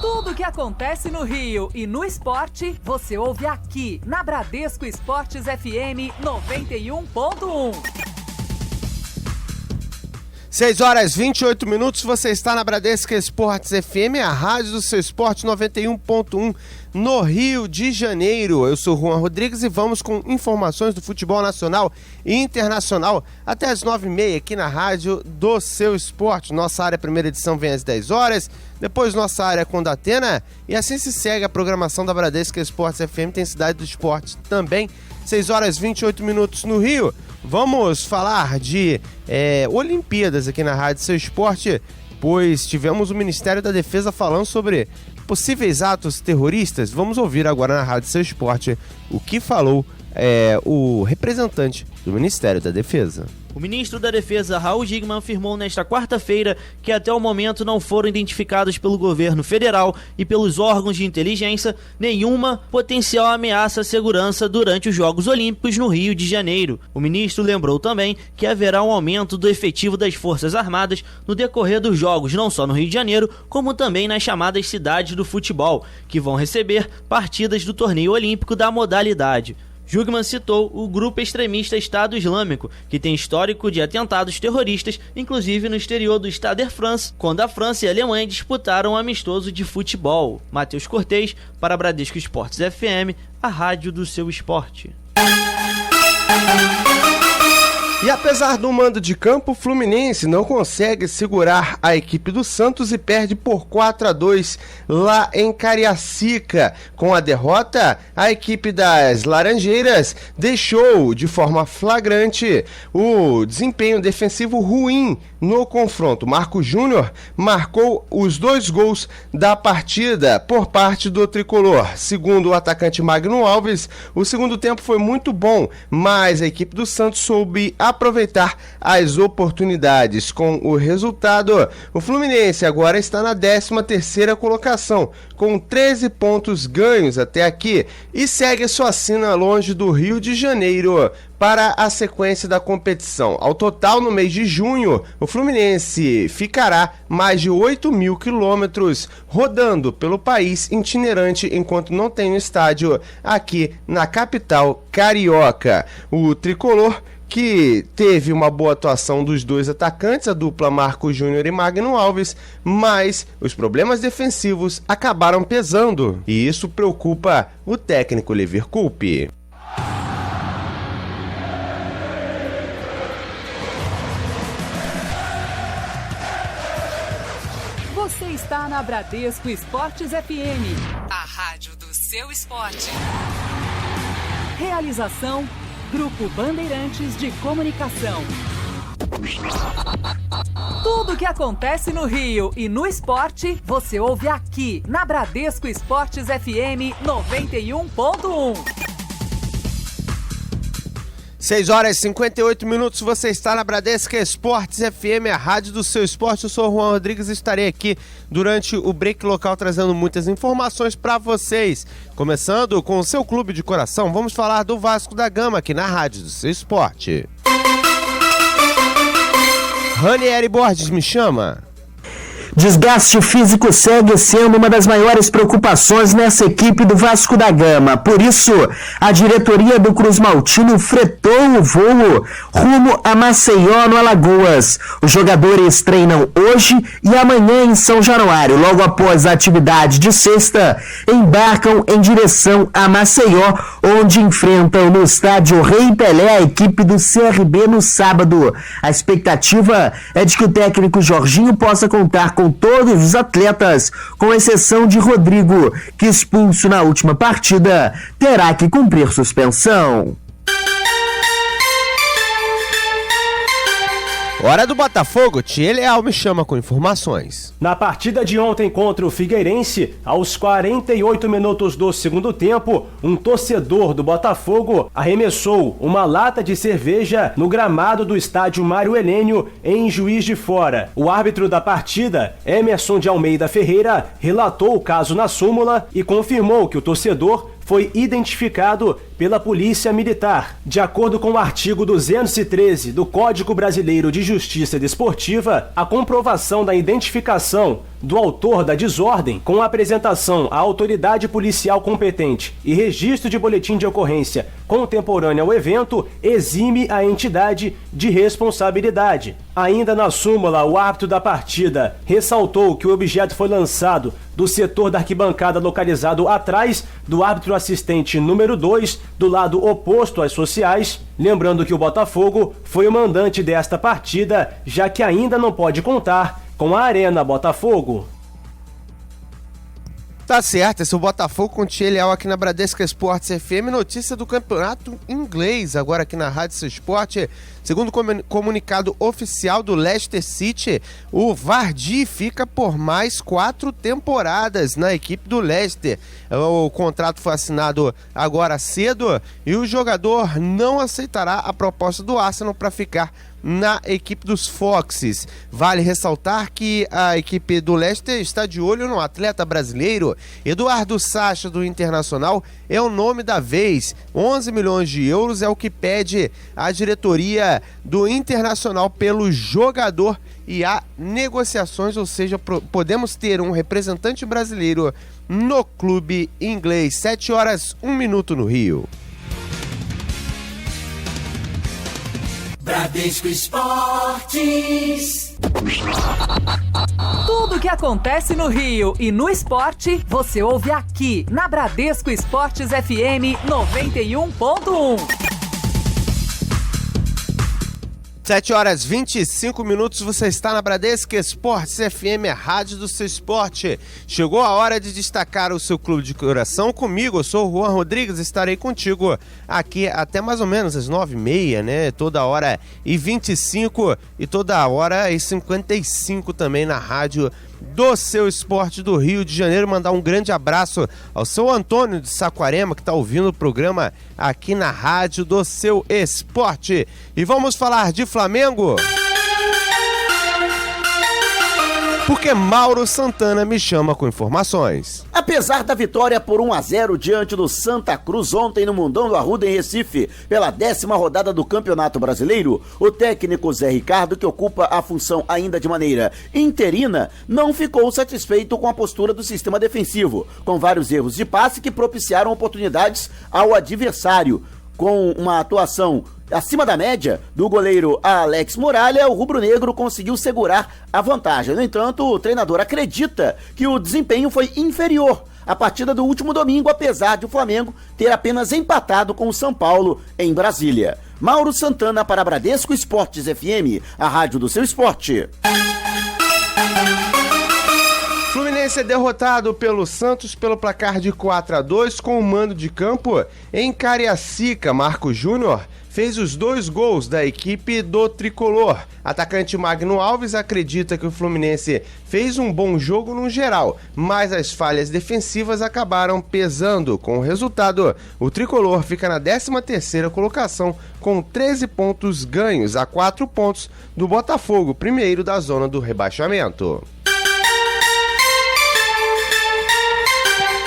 Tudo que acontece no Rio e no esporte, você ouve aqui na Bradesco Esportes FM 91.1. 6h28, você está na Bradesco Esportes FM, a rádio do seu esporte 91.1 no Rio de Janeiro. Eu sou Juan Rodrigues e vamos com informações do futebol nacional e internacional até as 9h30 aqui na rádio do seu esporte. Nossa área primeira edição vem às 10 horas, depois nossa área com Datena e assim se segue a programação da Bradesco Esportes FM, tem Cidade do Esporte também. 6h28 no Rio. Vamos falar de Olimpíadas aqui na Rádio Seu Esporte, pois tivemos o Ministério da Defesa falando sobre possíveis atos terroristas. Vamos ouvir agora na Rádio Seu Esporte o que falou o representante do Ministério da Defesa. O ministro da Defesa, Raul Gigman, afirmou nesta quarta-feira que até o momento não foram identificados pelo governo federal e pelos órgãos de inteligência nenhuma potencial ameaça à segurança durante os Jogos Olímpicos no Rio de Janeiro. O ministro lembrou também que haverá um aumento do efetivo das Forças Armadas no decorrer dos Jogos, não só no Rio de Janeiro, como também nas chamadas cidades do futebol, que vão receber partidas do torneio olímpico da modalidade. Jugman citou o grupo extremista Estado Islâmico, que tem histórico de atentados terroristas, inclusive no exterior do Stade de France, quando a França e a Alemanha disputaram um amistoso de futebol. Matheus Cortez, para Bradesco Esportes FM, a rádio do seu esporte. E apesar do mando de campo, o Fluminense não consegue segurar a equipe do Santos e perde por 4-2 lá em Cariacica. Com a derrota, a equipe das Laranjeiras deixou de forma flagrante o desempenho defensivo ruim no confronto. Marco Júnior marcou os 2 gols da partida por parte do tricolor. Segundo o atacante Magno Alves, o segundo tempo foi muito bom, mas a equipe do Santos soube aproveitar as oportunidades. Com o resultado, o Fluminense agora está na 13ª colocação, com 13 pontos ganhos até aqui e segue sua sina longe do Rio de Janeiro para a sequência da competição. Ao total, no mês de junho, o Fluminense ficará mais de 8.000 quilômetros rodando pelo país itinerante, enquanto não tem um estádio aqui na capital carioca. O tricolor, que teve uma boa atuação dos 2 atacantes, a dupla Marco Júnior e Magno Alves, mas os problemas defensivos acabaram pesando e isso preocupa o técnico Lever Coupe. Você está na Bradesco Esportes FM, a rádio do seu esporte. Realização Grupo Bandeirantes de Comunicação. Tudo que acontece no Rio e no esporte, você ouve aqui na Bradesco Esportes FM 91.1. 6h58, você está na Bradesco Esportes FM, a rádio do seu esporte. Eu sou o Juan Rodrigues e estarei aqui durante o break local trazendo muitas informações para vocês. Começando com o seu clube de coração, vamos falar do Vasco da Gama aqui na rádio do seu esporte. Ranieri Borges, me chama. Desgaste físico segue sendo uma das maiores preocupações nessa equipe do Vasco da Gama. Por isso, a diretoria do Cruz Maltino fretou o voo rumo a Maceió, no Alagoas. Os jogadores treinam hoje e amanhã em São Januário. Logo após a atividade de sexta, embarcam em direção a Maceió, onde enfrentam no estádio Rei Pelé a equipe do CRB no sábado. A expectativa é de que o técnico Jorginho possa contar com todos os atletas, com exceção de Rodrigo, que expulso na última partida, terá que cumprir suspensão. Hora do Botafogo, Tia Leal me chama com informações. Na partida de ontem contra o Figueirense, aos 48 minutos do segundo tempo, um torcedor do Botafogo arremessou uma lata de cerveja no gramado do estádio Mário Helênio, em Juiz de Fora. O árbitro da partida, Emerson de Almeida Ferreira, relatou o caso na súmula e confirmou que o torcedor foi identificado pela Polícia Militar. De acordo com o artigo 213 do Código Brasileiro de Justiça Desportiva, a comprovação da identificação do autor da desordem com apresentação à autoridade policial competente e registro de boletim de ocorrência contemporâneo ao evento exime a entidade de responsabilidade. Ainda na súmula, o árbitro da partida ressaltou que o objeto foi lançado do setor da arquibancada localizado atrás do árbitro assistente número 2, do lado oposto às sociais, lembrando que o Botafogo foi o mandante desta partida, já que ainda não pode contar com a Arena Botafogo. Tá certo, esse é o Botafogo com Tia Leal aqui na Bradesco Esportes FM, notícia do campeonato inglês, agora aqui na Rádio Seu Esporte. Segundo o comunicado oficial do Leicester City, o Vardy fica por mais 4 temporadas na equipe do Leicester. O contrato foi assinado agora cedo e o jogador não aceitará a proposta do Arsenal para ficar na equipe dos Foxes. Vale ressaltar que a equipe do Leicester está de olho no atleta brasileiro. Eduardo Sacha, do Internacional, é o nome da vez. 11 milhões de euros é o que pede a diretoria do Internacional pelo jogador e há negociações, ou seja, podemos ter um representante brasileiro no clube inglês. 7h01 no Rio. Bradesco Esportes. Tudo que acontece no Rio e no esporte, você ouve aqui na Bradesco Esportes FM 91.1. 7h25, você está na Bradesco Esportes FM, a rádio do seu esporte. Chegou a hora de destacar o seu clube de coração comigo, eu sou o Juan Rodrigues, estarei contigo aqui até mais ou menos às 9h30, né? Toda hora e 25 e toda hora e 55 também na rádio do seu esporte do Rio de Janeiro. Mandar um grande abraço ao seu Antônio de Saquarema, que está ouvindo o programa aqui na rádio do seu esporte. E vamos falar de Flamengo? Porque Mauro Santana me chama com informações. Apesar da vitória por 1-0 diante do Santa Cruz ontem no Mundão do Arruda em Recife, pela 10ª rodada do Campeonato Brasileiro, o técnico Zé Ricardo, que ocupa a função ainda de maneira interina, não ficou satisfeito com a postura do sistema defensivo, com vários erros de passe que propiciaram oportunidades ao adversário. Com uma atuação acima da média do goleiro Alex Muralha, o rubro-negro conseguiu segurar a vantagem. No entanto, o treinador acredita que o desempenho foi inferior à partida do último domingo, apesar de o Flamengo ter apenas empatado com o São Paulo em Brasília. Mauro Santana para Bradesco Esportes FM, a rádio do seu esporte. Fluminense é derrotado pelo Santos pelo placar de 4-2 com o mando de campo em Cariacica. Marco Júnior fez os 2 gols da equipe do tricolor. Atacante Magno Alves acredita que o Fluminense fez um bom jogo no geral, mas as falhas defensivas acabaram pesando. Com o resultado, o tricolor fica na 13ª colocação com 13 pontos ganhos, a 4 pontos do Botafogo, primeiro da zona do rebaixamento.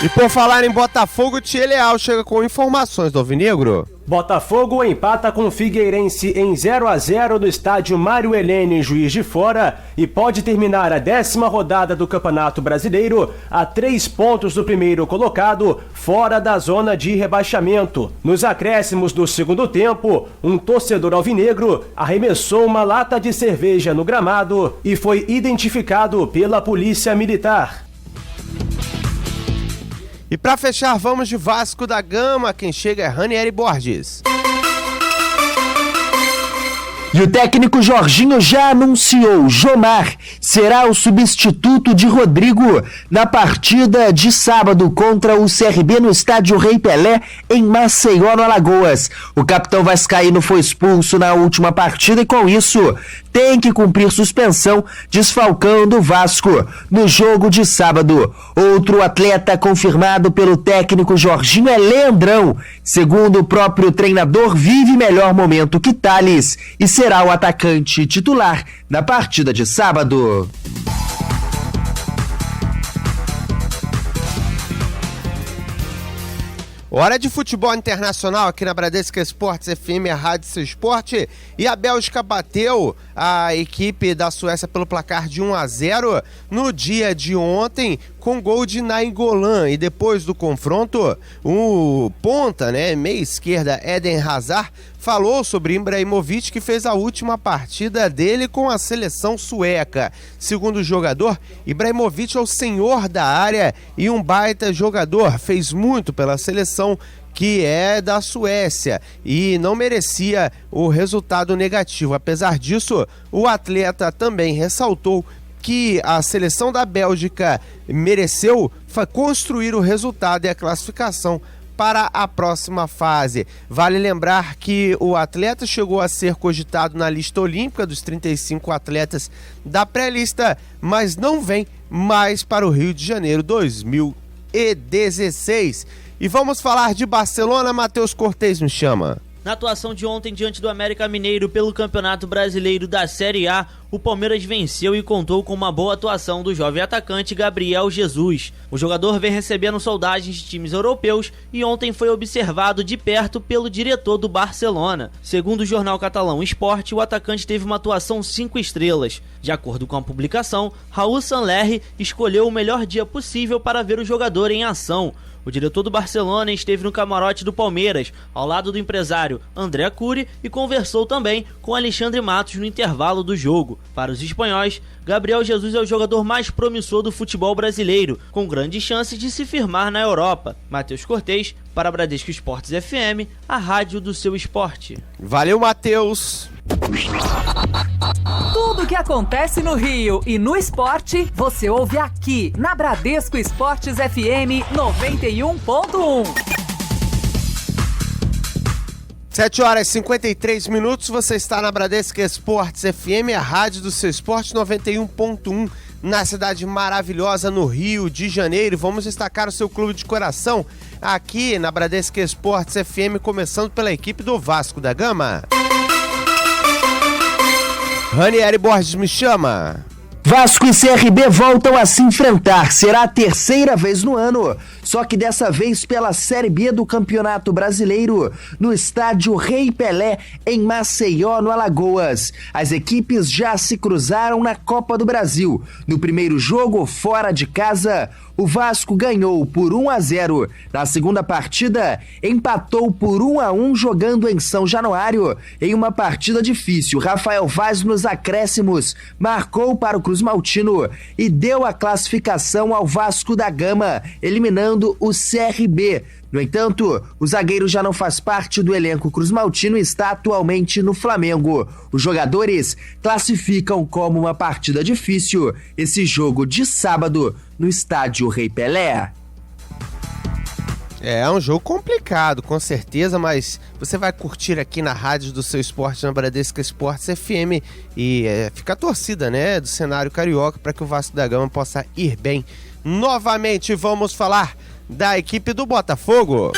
E por falar em Botafogo, Tia Leal chega com informações do Alvinegro. Botafogo empata com Figueirense em 0-0 no estádio Mário Helene em Juiz de Fora e pode terminar a 10ª rodada do Campeonato Brasileiro a 3 pontos do primeiro colocado, fora da zona de rebaixamento. Nos acréscimos do segundo tempo, um torcedor alvinegro arremessou uma lata de cerveja no gramado e foi identificado pela Polícia Militar. E para fechar, vamos de Vasco da Gama. Quem chega é Ranieri Borges. E o técnico Jorginho já anunciou: Jomar será o substituto de Rodrigo na partida de sábado contra o CRB no estádio Rei Pelé, em Maceió, no Alagoas. O capitão vascaíno foi expulso na última partida e, com isso, tem que cumprir suspensão, desfalcando o Vasco no jogo de sábado. Outro atleta confirmado pelo técnico Jorginho é Leandrão. Segundo o próprio treinador, vive melhor momento que Tales e será o atacante titular na partida de sábado. Hora de futebol internacional aqui na Bradesco Esportes FM, a Rádio Seu Esporte. E a Bélgica bateu a equipe da Suécia pelo placar de 1-0 no dia de ontem, com gol de Nainggolan. E depois do confronto, o ponta, meia esquerda, Eden Hazard, falou sobre Ibrahimovic, que fez a última partida dele com a seleção sueca. Segundo o jogador, Ibrahimovic é o senhor da área e um baita jogador, fez muito pela seleção que é da Suécia e não merecia o resultado negativo. Apesar disso, o atleta também ressaltou que a seleção da Bélgica mereceu construir o resultado e a classificação para a próxima fase. Vale lembrar que o atleta chegou a ser cogitado na lista olímpica dos 35 atletas da pré-lista, mas não vem mais para o Rio de Janeiro 2016. E vamos falar de Barcelona. Matheus Cortez me chama. Na atuação de ontem diante do América Mineiro pelo Campeonato Brasileiro da Série A, o Palmeiras venceu e contou com uma boa atuação do jovem atacante Gabriel Jesus. O jogador vem recebendo soldagens de times europeus e ontem foi observado de perto pelo diretor do Barcelona. Segundo o jornal catalão Sport, o atacante teve uma atuação 5 estrelas. De acordo com a publicação, Raul Sanllehy escolheu o melhor dia possível para ver o jogador em ação. O diretor do Barcelona esteve no camarote do Palmeiras, ao lado do empresário André Curi, e conversou também com Alexandre Matos no intervalo do jogo. Para os espanhóis, Gabriel Jesus é o jogador mais promissor do futebol brasileiro, com grandes chances de se firmar na Europa. Matheus Cortez, para a Bradesco Esportes FM, a rádio do seu esporte. Valeu, Matheus! Tudo que acontece no Rio e no esporte, você ouve aqui na Bradesco Esportes FM 91.1. 7h53, você está na Bradesco Esportes FM, a rádio do seu esporte 91.1, na cidade maravilhosa no Rio de Janeiro. Vamos destacar o seu clube de coração aqui na Bradesco Esportes FM, começando pela equipe do Vasco da Gama. Ranieri Borges me chama. Vasco e CRB voltam a se enfrentar. Será a terceira vez no ano, só que dessa vez pela Série B do Campeonato Brasileiro, no estádio Rei Pelé, em Maceió, no Alagoas. As equipes já se cruzaram na Copa do Brasil. No primeiro jogo, fora de casa, o Vasco ganhou por 1-0. Na segunda partida, empatou por 1-1 jogando em São Januário, em uma partida difícil. Rafael Vaz, nos acréscimos, marcou para o Cruz Maltino e deu a classificação ao Vasco da Gama, eliminando o CRB. No entanto, o zagueiro já não faz parte do elenco Cruz Maltino e está atualmente no Flamengo. Os jogadores classificam como uma partida difícil esse jogo de sábado no estádio Rei Pelé. É um jogo complicado, com certeza, mas você vai curtir aqui na rádio do seu esporte, na Bradesco Esportes FM, e fica a torcida, do cenário carioca para que o Vasco da Gama possa ir bem. Novamente vamos falar da equipe do Botafogo.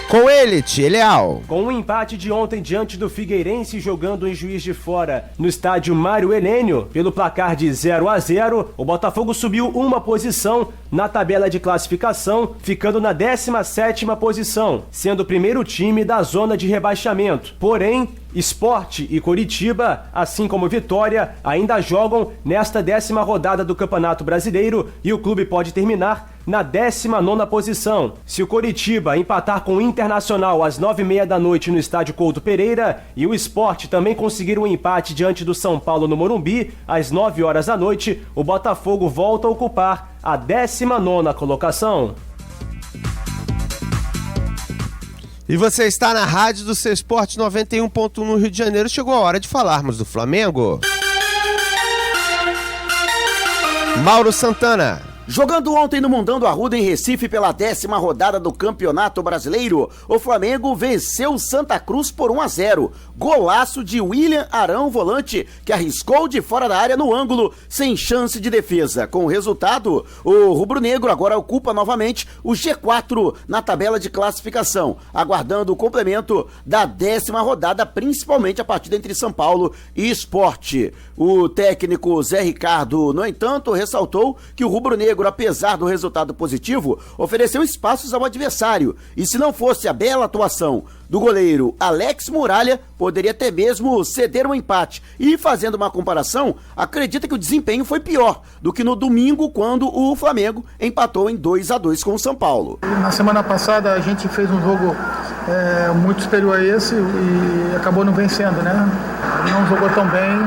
Com ele, Leal. Com o empate de ontem diante do Figueirense jogando em Juiz de Fora no estádio Mário Helênio, pelo placar de 0-0, o Botafogo subiu uma posição na tabela de classificação, ficando na 17ª posição, sendo o primeiro time da zona de rebaixamento. Porém, Sport e Coritiba, assim como Vitória, ainda jogam nesta 10ª rodada do Campeonato Brasileiro e o clube pode terminar na 19ª posição. Se o Coritiba empatar com o Internacional às 9h30 da noite no estádio Couto Pereira e o Sport também conseguir um empate diante do São Paulo no Morumbi às 9 horas da noite, o Botafogo volta a ocupar a 19ª colocação. E você está na rádio do seu esporte 91.1 no Rio de Janeiro. Chegou a hora de falarmos do Flamengo. Mauro Santana. Jogando ontem no Mundão do Arruda em Recife pela 10ª rodada do Campeonato Brasileiro, o Flamengo venceu o Santa Cruz por 1-0. Golaço de William Arão, volante, que arriscou de fora da área no ângulo, sem chance de defesa. Com o resultado, o rubro-negro agora ocupa novamente o G4 na tabela de classificação, aguardando o complemento da 10ª rodada, principalmente a partida entre São Paulo e Sport. O técnico Zé Ricardo, no entanto, ressaltou que o rubro-negro rubro-negro, apesar do resultado positivo, ofereceu espaços ao adversário, e se não fosse a bela atuação do goleiro Alex Muralha, poderia até mesmo ceder um empate. E fazendo uma comparação, acredita que o desempenho foi pior do que no domingo, quando o Flamengo empatou em 2-2 com o São Paulo. Na semana passada a gente fez um jogo muito superior a esse e acabou não vencendo, né? Não jogou tão bem,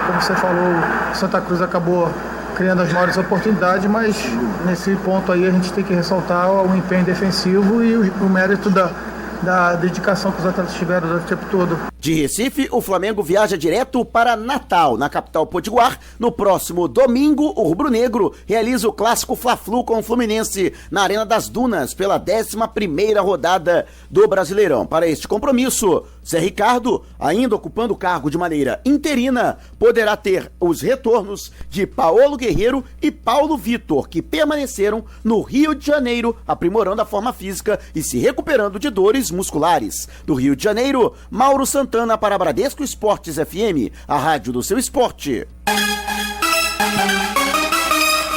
como você falou, o Santa Cruz acabou criando as maiores oportunidades, mas nesse ponto aí a gente tem que ressaltar o empenho defensivo e o mérito da dedicação que os atletas tiveram durante o tempo todo. De Recife, o Flamengo viaja direto para Natal, na capital potiguar. No próximo domingo, o rubro-negro realiza o clássico Fla-Flu com o Fluminense na Arena das Dunas pela 11ª rodada do Brasileirão. Para este compromisso, Zé Ricardo, ainda ocupando o cargo de maneira interina, poderá ter os retornos de Paulo Guerreiro e Paulo Vitor, que permaneceram no Rio de Janeiro, aprimorando a forma física e se recuperando de dores musculares. Do Rio de Janeiro, Mauro Santana para Bradesco Esportes FM, a rádio do seu esporte.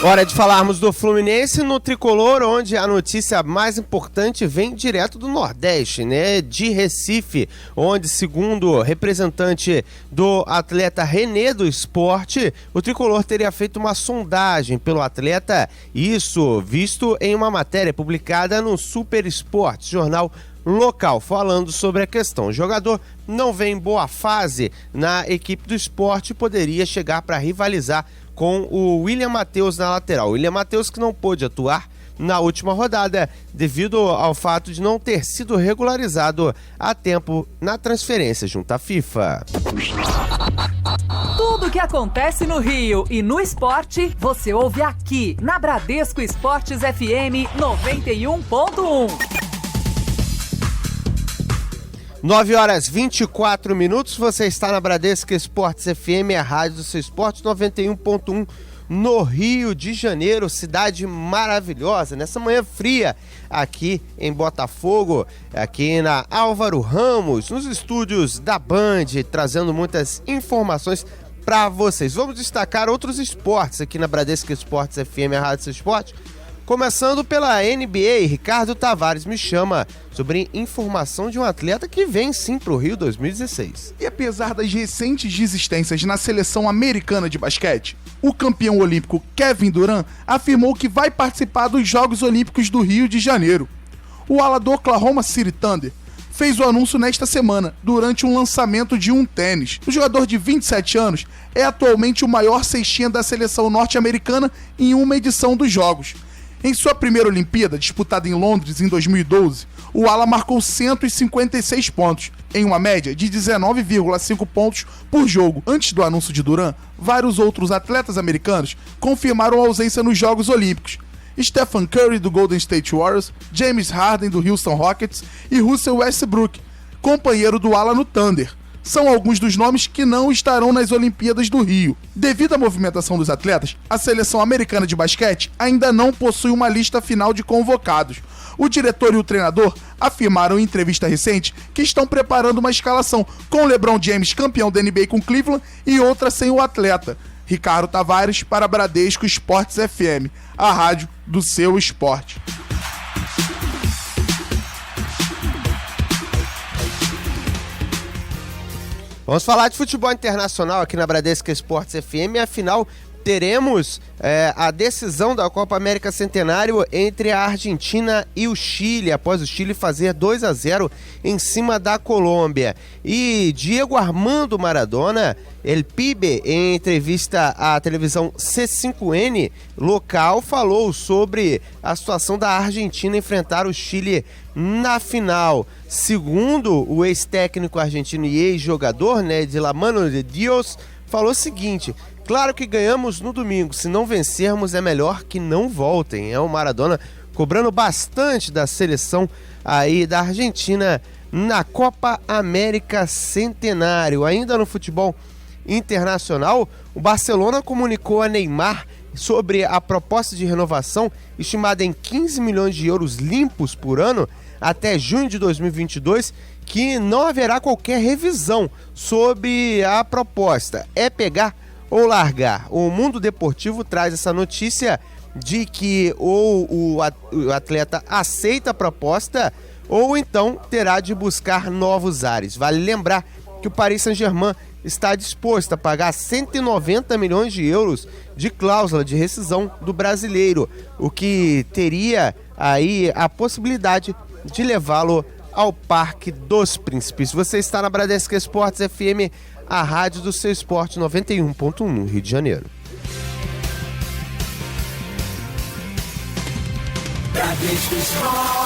Hora de falarmos do Fluminense no Tricolor, onde a notícia mais importante vem direto do Nordeste, né? De Recife, onde, segundo o representante do atleta René do Esporte, o Tricolor teria feito uma sondagem pelo atleta, isso visto em uma matéria publicada no Super Esportes, jornal local, falando sobre a questão. O jogador não vem em boa fase na equipe do Esporte e poderia chegar para rivalizar com o William Matheus na lateral. O William Matheus que não pôde atuar na última rodada devido ao fato de não ter sido regularizado a tempo na transferência junto à FIFA. Tudo o que acontece no Rio e no esporte, você ouve aqui na Bradesco Esportes FM 91.1. 9h24, você está na Bradesco Esportes FM, a rádio do seu esporte, 91.1 no Rio de Janeiro, cidade maravilhosa, nessa manhã fria aqui em Botafogo, aqui na Álvaro Ramos, nos estúdios da Band, trazendo muitas informações para vocês. Vamos destacar outros esportes aqui na Bradesco Esportes FM, a rádio do seu esporte. Começando pela NBA, Ricardo Tavares me chama sobre informação de um atleta que vem sim para o Rio 2016. E apesar das recentes desistências na seleção americana de basquete, o campeão olímpico Kevin Durant afirmou que vai participar dos Jogos Olímpicos do Rio de Janeiro. O ala do Oklahoma City Thunder fez o anúncio nesta semana, durante um lançamento de um tênis. O jogador de 27 anos é atualmente o maior cestinha da seleção norte-americana em uma edição dos Jogos. Em sua primeira Olimpíada, disputada em Londres em 2012, o ala marcou 156 pontos, em uma média de 19,5 pontos por jogo. Antes do anúncio de Durant, vários outros atletas americanos confirmaram a ausência nos Jogos Olímpicos. Stephen Curry, do Golden State Warriors, James Harden, do Houston Rockets e Russell Westbrook, companheiro do ala no Thunder. São alguns dos nomes que não estarão nas Olimpíadas do Rio. Devido à movimentação dos atletas, a seleção americana de basquete ainda não possui uma lista final de convocados. O diretor e o treinador afirmaram em entrevista recente que estão preparando uma escalação com LeBron James, campeão da NBA com Cleveland, e outra sem o atleta. Ricardo Tavares para Bradesco Esportes FM, a rádio do seu esporte. Vamos falar de futebol internacional aqui na Bradesco Esportes FM, afinal teremos a decisão da Copa América Centenário entre a Argentina e o Chile, após o Chile fazer 2-0 em cima da Colômbia. E Diego Armando Maradona, El Pibe, em entrevista à televisão C5N local, falou sobre a situação da Argentina enfrentar o Chile na final. Segundo o ex-técnico argentino e ex-jogador, né, de La Mano de Dios, falou o seguinte: claro que ganhamos no domingo, se não vencermos é melhor que não voltem. É o Maradona cobrando bastante da seleção aí da Argentina na Copa América Centenário. Ainda no futebol internacional, o Barcelona comunicou a Neymar sobre a proposta de renovação estimada em 15 milhões de euros limpos por ano até junho de 2022, que não haverá qualquer revisão sobre a proposta. É pegar ou largar. O Mundo Deportivo traz essa notícia de que ou o atleta aceita a proposta ou então terá de buscar novos ares. Vale lembrar que o Paris Saint-Germain está disposto a pagar 190 milhões de euros de cláusula de rescisão do brasileiro, o que teria aí a possibilidade de levá-lo ao Parque dos Príncipes. Você está na Bradesco Esportes FM, a rádio do seu esporte 91.1 no Rio de Janeiro. Bradesco Esportes.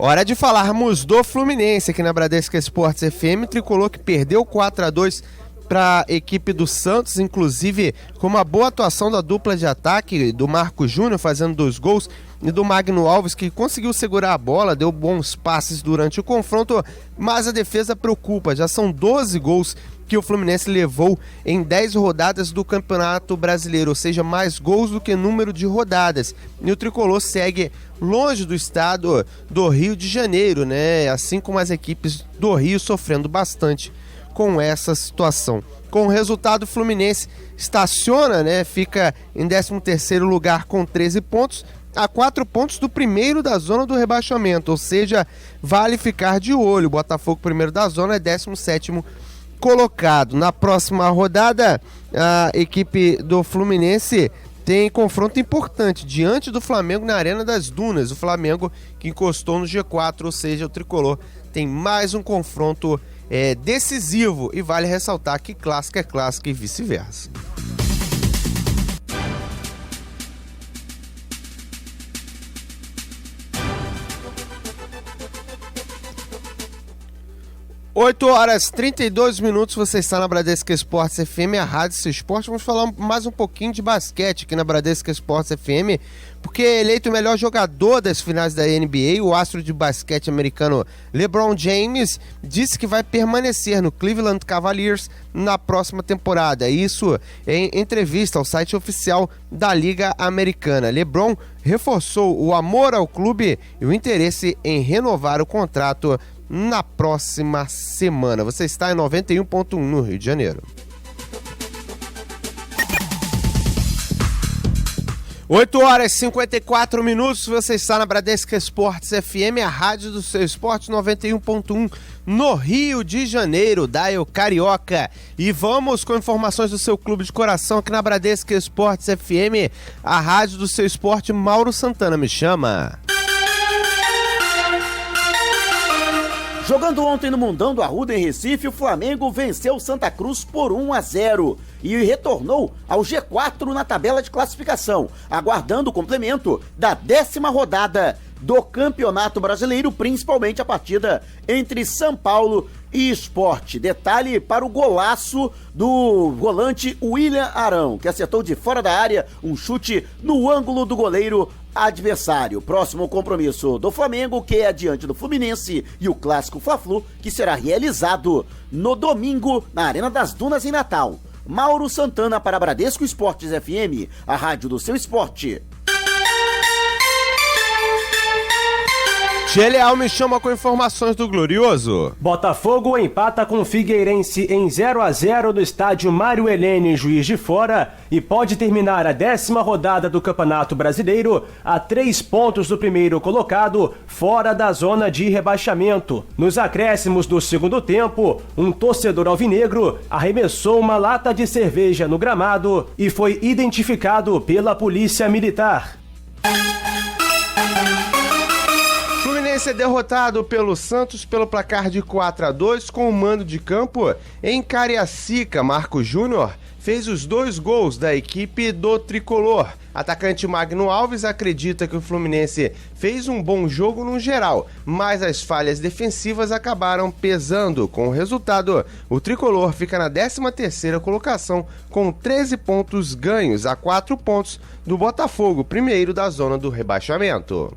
Hora de falarmos do Fluminense aqui na Bradesco Esportes FM. Tricolor que perdeu 4-2 para a equipe do Santos, inclusive com uma boa atuação da dupla de ataque do Marco Júnior fazendo 2 gols e do Magno Alves, que conseguiu segurar a bola, deu bons passes durante o confronto, mas a defesa preocupa. Já são 12 gols que o Fluminense levou em 10 rodadas do Campeonato Brasileiro, ou seja, mais gols do que número de rodadas. E o Tricolor segue longe do estado do Rio de Janeiro, né? Assim como as equipes do Rio sofrendo bastante com essa situação. Com o resultado, o Fluminense estaciona, né? Fica em 13º lugar com 13 pontos, a 4 pontos do primeiro da zona do rebaixamento, ou seja, vale ficar de olho. O Botafogo, primeiro da zona, é 17º colocado. Na próxima rodada, a equipe do Fluminense tem confronto importante diante do Flamengo na Arena das Dunas. O Flamengo que encostou no G4, ou seja, o Tricolor tem mais um confronto decisivo, e vale ressaltar que clássico é clássico e vice-versa. Oito horas 32 minutos, você está na Bradesco Esportes FM, a rádio do seu esporte. Vamos falar mais um pouquinho de basquete aqui na Bradesco Esportes FM, porque eleito o melhor jogador das finais da NBA, o astro de basquete americano LeBron James disse que vai permanecer no Cleveland Cavaliers na próxima temporada. Isso em entrevista ao site oficial da Liga Americana. LeBron reforçou o amor ao clube e o interesse em renovar o contrato na próxima semana. Você está em 91.1 no Rio de Janeiro. 8 horas e 54 minutos, você está na Bradesco Esportes FM, a rádio do seu esporte 91.1 no Rio de Janeiro, Dial Carioca. E vamos com informações do seu clube de coração aqui na Bradesco Esportes FM, a rádio do seu esporte. Mauro Santana me chama. Jogando ontem no Mundão do Arruda em Recife, o Flamengo venceu o Santa Cruz por 1-0 e retornou ao G4 na tabela de classificação, aguardando o complemento da 10ª rodada do Campeonato Brasileiro, principalmente a partida entre São Paulo e Sport. Detalhe para o golaço do volante William Arão, que acertou de fora da área um chute no ângulo do goleiro adversário. Próximo compromisso do Flamengo, que é diante do Fluminense, e o clássico Fla-Flu, que será realizado no domingo na Arena das Dunas em Natal. Mauro Santana para Bradesco Esportes FM, a rádio do seu esporte. Geleal me chama com informações do Glorioso. Botafogo empata com Figueirense em 0-0 no estádio Mário Helene, Juiz de Fora, e pode terminar a 10ª rodada do Campeonato Brasileiro a 3 pontos do primeiro colocado, fora da zona de rebaixamento. Nos acréscimos do segundo tempo, um torcedor alvinegro arremessou uma lata de cerveja no gramado e foi identificado pela Polícia Militar. Fluminense é derrotado pelo Santos pelo placar de 4-2 com o mando de campo em Cariacica. Marco Júnior fez os 2 gols da equipe do Tricolor. Atacante Magno Alves acredita que o Fluminense fez um bom jogo no geral, mas as falhas defensivas acabaram pesando. Com o resultado, o Tricolor fica na 13ª colocação com 13 pontos ganhos, a 4 pontos do Botafogo, primeiro da zona do rebaixamento.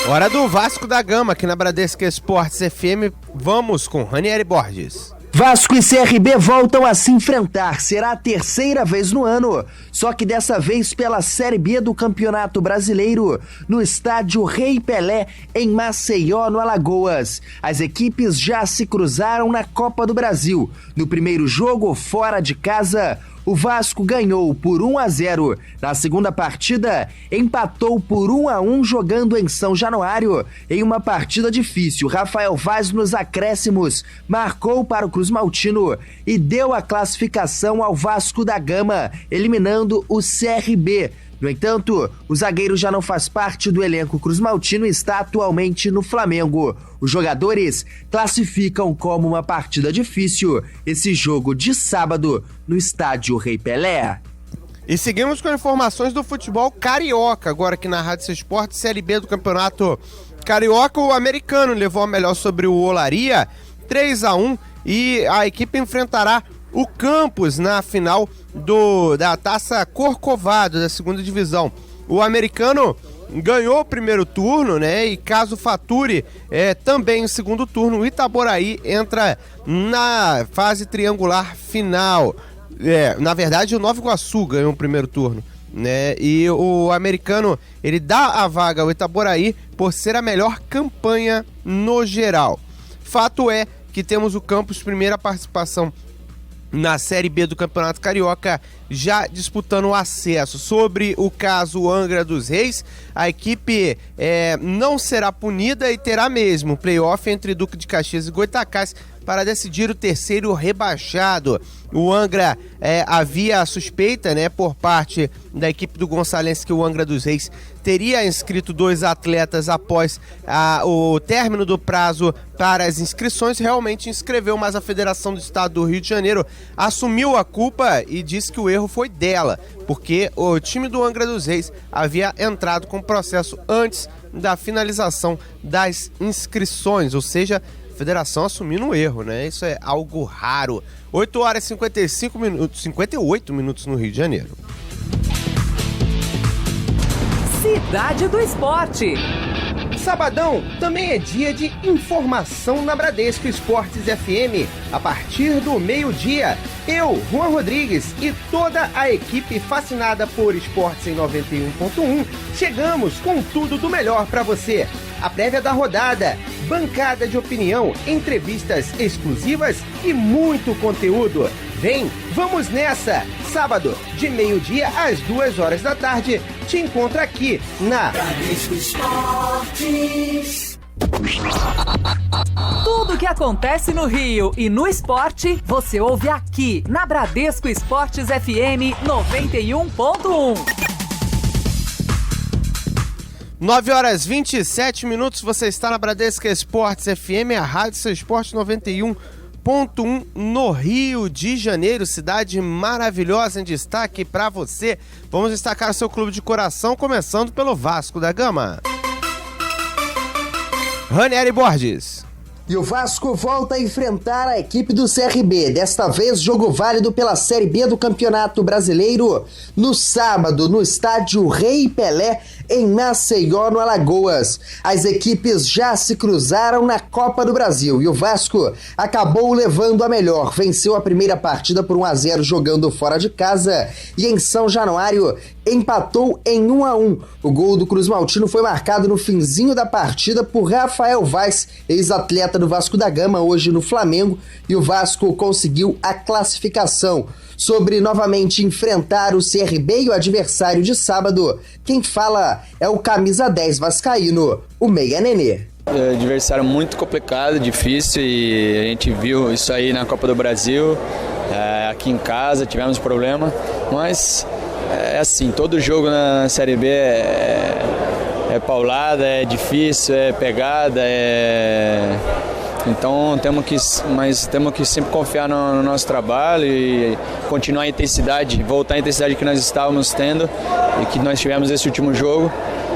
Hora do Vasco da Gama aqui na Bradesco Esportes FM. Vamos com Ranieri Borges. Vasco e CRB voltam a se enfrentar. Será a terceira vez no ano, só que dessa vez pela Série B do Campeonato Brasileiro, no estádio Rei Pelé, em Maceió, no Alagoas. As equipes já se cruzaram na Copa do Brasil. No primeiro jogo, fora de casa, o Vasco ganhou por 1-0. Na segunda partida, empatou por 1-1 jogando em São Januário. Em uma partida difícil, Rafael Vaz nos acréscimos marcou para o Cruz Maltino e deu a classificação ao Vasco da Gama, eliminando o CRB. No entanto, o zagueiro já não faz parte do elenco Cruz Maltino e está atualmente no Flamengo. Os jogadores classificam como uma partida difícil esse jogo de sábado no estádio Rei Pelé. E seguimos com informações do futebol carioca, agora aqui na Rádio Esporte, Série B do Campeonato Carioca. O americano levou a melhor sobre o Olaria, 3-1, e a equipe enfrentará o Campos na final da Taça Corcovado, da segunda divisão. O americano ganhou o primeiro turno, né? E caso fature também o segundo turno, o Itaboraí entra na fase triangular final. Na verdade, o Nova Iguaçu ganhou o primeiro turno, né? E o americano, ele dá a vaga ao Itaboraí por ser a melhor campanha no geral. Fato é que temos o Campos, primeira participação na Série B do Campeonato Carioca, já disputando o acesso. Sobre o caso Angra dos Reis, a equipe não será punida e terá mesmo play-off entre Duque de Caxias e Goitacás para decidir o terceiro rebaixado. O Angra havia a suspeita, né, por parte da equipe do Gonçalense, que o Angra dos Reis teria inscrito 2 atletas após o término do prazo para as inscrições. Realmente inscreveu, mas a Federação do Estado do Rio de Janeiro assumiu a culpa e disse que o erro foi dela, porque o time do Angra dos Reis havia entrado com o processo antes da finalização das inscrições, ou seja, a federação assumindo um erro, né? Isso é algo raro. 8h58 minutos no Rio de Janeiro. Cidade do Esporte. Sabadão também é dia de informação na Bradesco Esportes FM. A partir do meio-dia, eu, Juan Rodrigues e toda a equipe fascinada por esportes em 91.1 chegamos com tudo do melhor para você. A prévia da rodada, bancada de opinião, entrevistas exclusivas e muito conteúdo. Vem, vamos nessa! Sábado, de meio-dia às 2h da tarde, te encontro aqui na Bradesco Esportes. Tudo que acontece no Rio e no esporte, você ouve aqui na Bradesco Esportes FM 91.1. 9h27, você está na Bradesco Esportes FM, a Rádio Seu Esporte 91.1 no Rio de Janeiro, cidade maravilhosa em destaque para você. Vamos destacar o seu clube de coração, começando pelo Vasco da Gama. Ranieri Borges. E o Vasco volta a enfrentar a equipe do CRB, desta vez jogo válido pela Série B do Campeonato Brasileiro, no sábado, no estádio Rei Pelé, em Maceió, no Alagoas. As equipes já se cruzaram na Copa do Brasil e o Vasco acabou levando a melhor. Venceu a primeira partida por 1-0 jogando fora de casa e em São Januário empatou em 1-1. O gol do Cruz Maltino foi marcado no finzinho da partida por Rafael Vaz, ex-atleta do Vasco da Gama, hoje no Flamengo, e o Vasco conseguiu a classificação. Sobre novamente enfrentar o CRB e o adversário de sábado, quem fala é o camisa 10 vascaíno, o Meia Nenê. Adversário muito complicado, difícil, e a gente viu isso aí na Copa do Brasil. Aqui em casa tivemos problema, mas é assim, todo jogo na Série B é paulada, é difícil, é pegada, então temos que sempre confiar no nosso trabalho e continuar a intensidade, voltar à intensidade que nós estávamos tendo e que nós tivemos esse último jogo.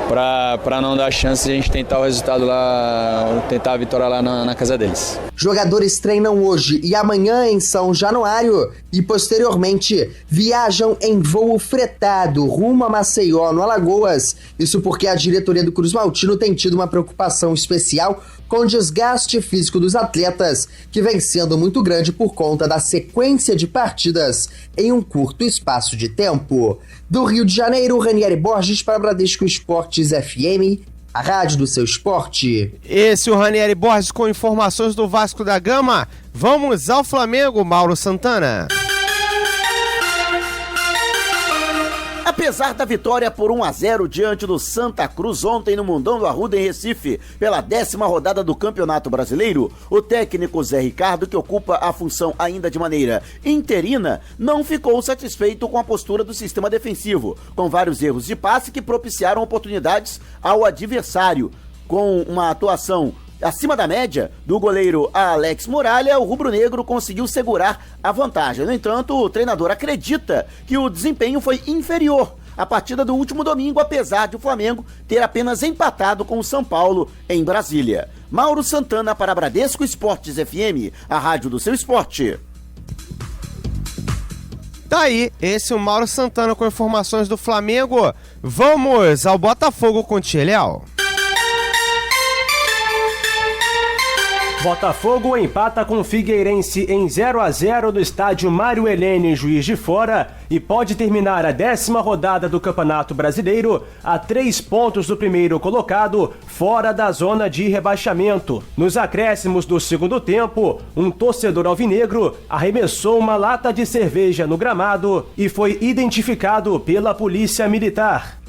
para não dar chance de a gente tentar o resultado lá, tentar a vitória lá na casa deles. Jogadores treinam hoje e amanhã em São Januário e posteriormente viajam em voo fretado rumo a Maceió, no Alagoas. Isso porque a diretoria do Cruz Maltino tem tido uma preocupação especial com o desgaste físico dos atletas, que vem sendo muito grande por conta da sequência de partidas em um curto espaço de tempo. Do Rio de Janeiro, Ranieri Borges para Bradesco Esportes FM, a rádio do seu esporte. Esse é o Ranieri Borges com informações do Vasco da Gama. Vamos ao Flamengo, Mauro Santana. Apesar da vitória por 1-0 diante do Santa Cruz ontem no Mundão do Arruda em Recife, pela 10ª rodada do Campeonato Brasileiro, o técnico Zé Ricardo, que ocupa a função ainda de maneira interina, não ficou satisfeito com a postura do sistema defensivo, com vários erros de passe que propiciaram oportunidades ao adversário. Com uma atuação acima da média do goleiro Alex Muralha, o rubro-negro conseguiu segurar a vantagem. No entanto, o treinador acredita que o desempenho foi inferior à partida do último domingo, apesar de o Flamengo ter apenas empatado com o São Paulo em Brasília. Mauro Santana para Bradesco Esportes FM, a rádio do seu esporte. Tá aí, esse é o Mauro Santana com informações do Flamengo. Vamos ao Botafogo com Tcheléu. Botafogo empata com Figueirense em 0-0 no estádio Mário Helene, em Juiz de Fora, e pode terminar a 10ª rodada do Campeonato Brasileiro a 3 pontos do primeiro colocado, fora da zona de rebaixamento. Nos acréscimos do segundo tempo, um torcedor alvinegro arremessou uma lata de cerveja no gramado e foi identificado pela polícia militar.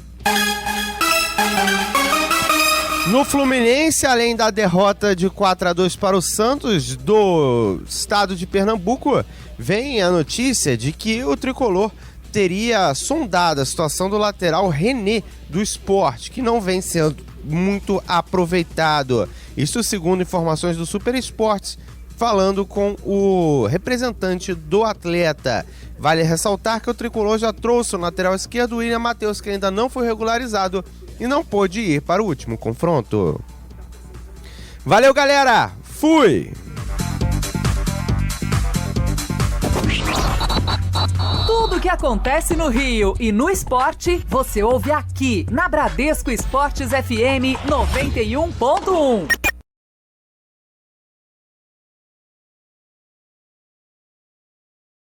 No Fluminense, além da derrota de 4-2 para o Santos do estado de Pernambuco, vem a notícia de que o tricolor teria sondado a situação do lateral René do Sport, que não vem sendo muito aproveitado. Isso segundo informações do Super Esportes, falando com o representante do atleta. Vale ressaltar que o tricolor já trouxe o lateral esquerdo, William Matheus, que ainda não foi regularizado e não pôde ir para o último confronto. Valeu, galera! Fui! Tudo o que acontece no Rio e no esporte, você ouve aqui na Bradesco Esportes FM 91.1.